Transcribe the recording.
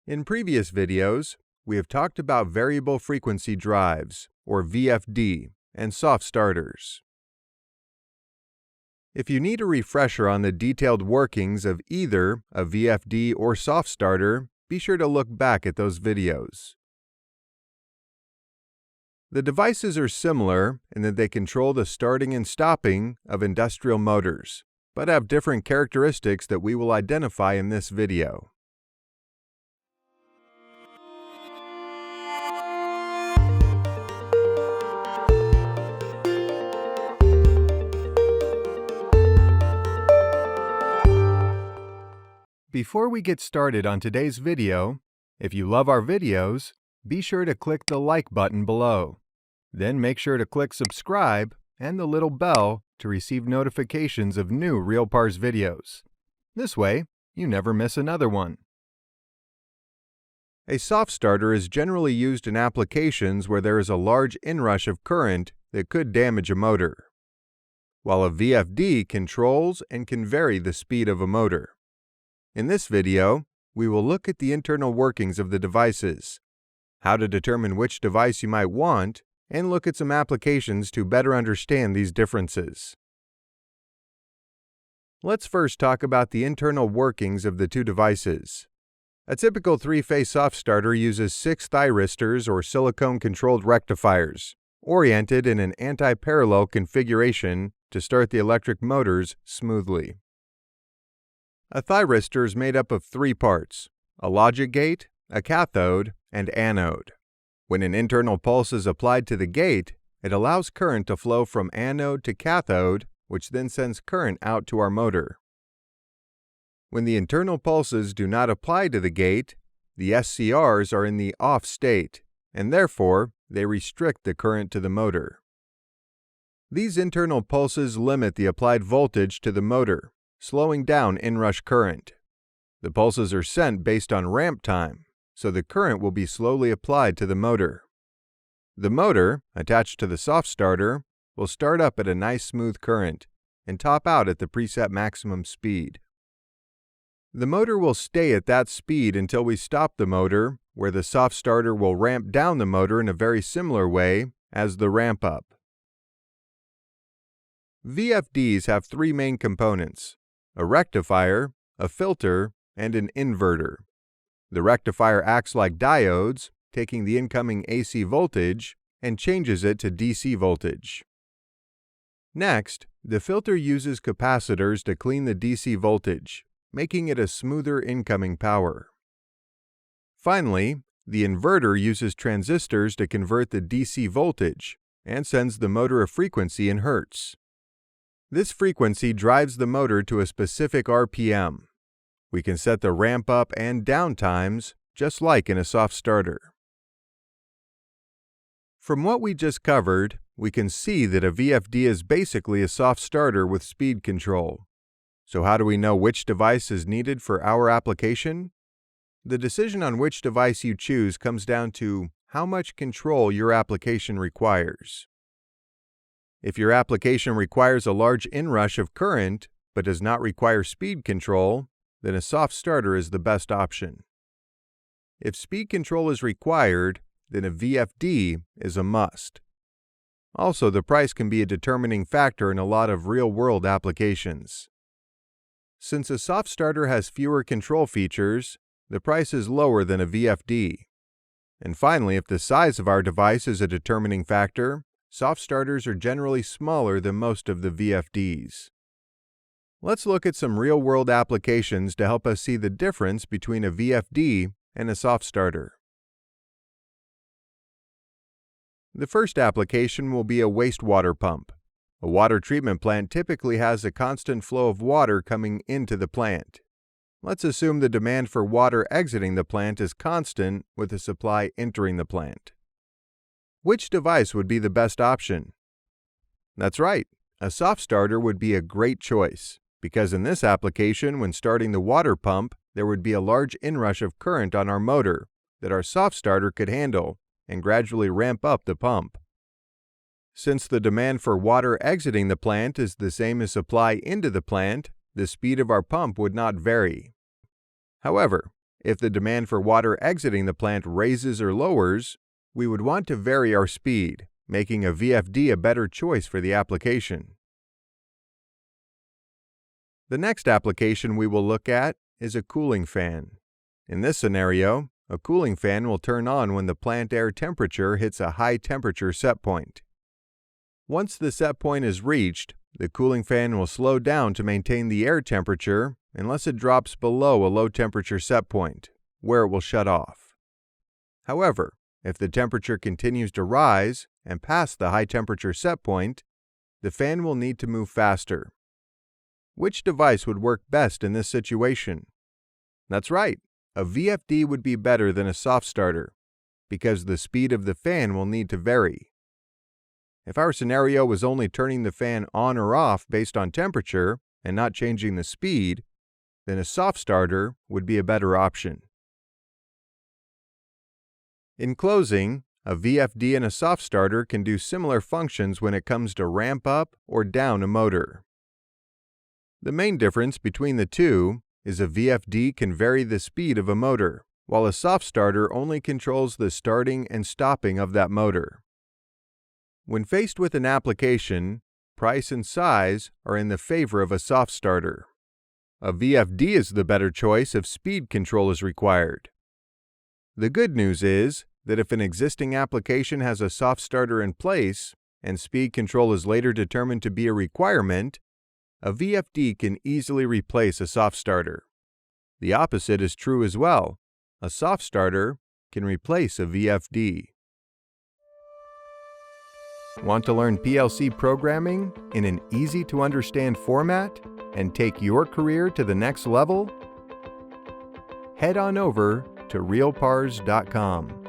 In previous videos, we have talked about variable frequency drives, or VFD, and soft starters. If you need a refresher on the detailed workings of either a VFD or soft starter, be sure to look back at those videos. The devices are similar in that they control the starting and stopping of industrial motors, but have different characteristics that we will identify in this video. Before we get started on today's video, if you love our videos, be sure to click the like button below. Then make sure to click subscribe and the little bell to receive notifications of new RealPARS videos. This way, you never miss another one. A soft starter is generally used in applications where there is a large inrush of current that could damage a motor, while a VFD controls and can vary the speed of a motor. In this video, we will look at the internal workings of the devices, how to determine which device you might want, and look at some applications to better understand these differences. Let's first talk about the internal workings of the two devices. A typical three-phase soft starter uses 6 thyristors or silicone-controlled rectifiers, oriented in an anti-parallel configuration to start the electric motors smoothly. A thyristor is made up of 3 parts: a logic gate, a cathode, and anode. When an internal pulse is applied to the gate, it allows current to flow from anode to cathode, which then sends current out to our motor. When the internal pulses do not apply to the gate, the SCRs are in the off state, and therefore they restrict the current to the motor. These internal pulses limit the applied voltage to the motor, slowing down inrush current. The pulses are sent based on ramp time, so the current will be slowly applied to the motor. The motor, attached to the soft starter, will start up at a nice smooth current and top out at the preset maximum speed. The motor will stay at that speed until we stop the motor, where the soft starter will ramp down the motor in a very similar way as the ramp up. VFDs have 3 main components: a rectifier, a filter, and an inverter. The rectifier acts like diodes, taking the incoming AC voltage and changes it to DC voltage. Next, the filter uses capacitors to clean the DC voltage, making it a smoother incoming power. Finally, the inverter uses transistors to convert the DC voltage and sends the motor a frequency in hertz. This frequency drives the motor to a specific RPM. We can set the ramp up and down times just like in a soft starter. From what we just covered, we can see that a VFD is basically a soft starter with speed control. So how do we know which device is needed for our application? The decision on which device you choose comes down to how much control your application requires. If your application requires a large inrush of current but does not require speed control, then a soft starter is the best option. If speed control is required, then a VFD is a must. Also, the price can be a determining factor in a lot of real-world applications. Since a soft starter has fewer control features, the price is lower than a VFD. And finally, if the size of our device is a determining factor, soft starters are generally smaller than most of the VFDs. Let's look at some real-world applications to help us see the difference between a VFD and a soft starter. The first application will be a wastewater pump. A water treatment plant typically has a constant flow of water coming into the plant. Let's assume the demand for water exiting the plant is constant with the supply entering the plant. Which device would be the best option? That's right, a soft starter would be a great choice, because in this application, when starting the water pump, there would be a large inrush of current on our motor that our soft starter could handle and gradually ramp up the pump. Since the demand for water exiting the plant is the same as supply into the plant, the speed of our pump would not vary. However, If the demand for water exiting the plant raises or lowers, we would want to vary our speed, making a VFD a better choice for the application. The next application we will look at is a cooling fan. In this scenario, a cooling fan will turn on when the plant air temperature hits a high temperature set point. Once the set point is reached, the cooling fan will slow down to maintain the air temperature unless it drops below a low temperature set point, where it will shut off. However, if the temperature continues to rise and past the high temperature set point, the fan will need to move faster. Which device would work best in this situation? That's right, a VFD would be better than a soft starter, because the speed of the fan will need to vary. If our scenario was only turning the fan on or off based on temperature and not changing the speed, then a soft starter would be a better option. In closing, a VFD and a soft starter can do similar functions when it comes to ramp up or down a motor. The main difference between the two is a VFD can vary the speed of a motor, while a soft starter only controls the starting and stopping of that motor. When faced with an application, price and size are in the favor of a soft starter. A VFD is the better choice if speed control is required. The good news is that if an existing application has a soft starter in place and speed control is later determined to be a requirement, a VFD can easily replace a soft starter. The opposite is true as well. A soft starter can replace a VFD. Want to learn PLC programming in an easy-to-understand format and take your career to the next level? Head on over to realpars.com.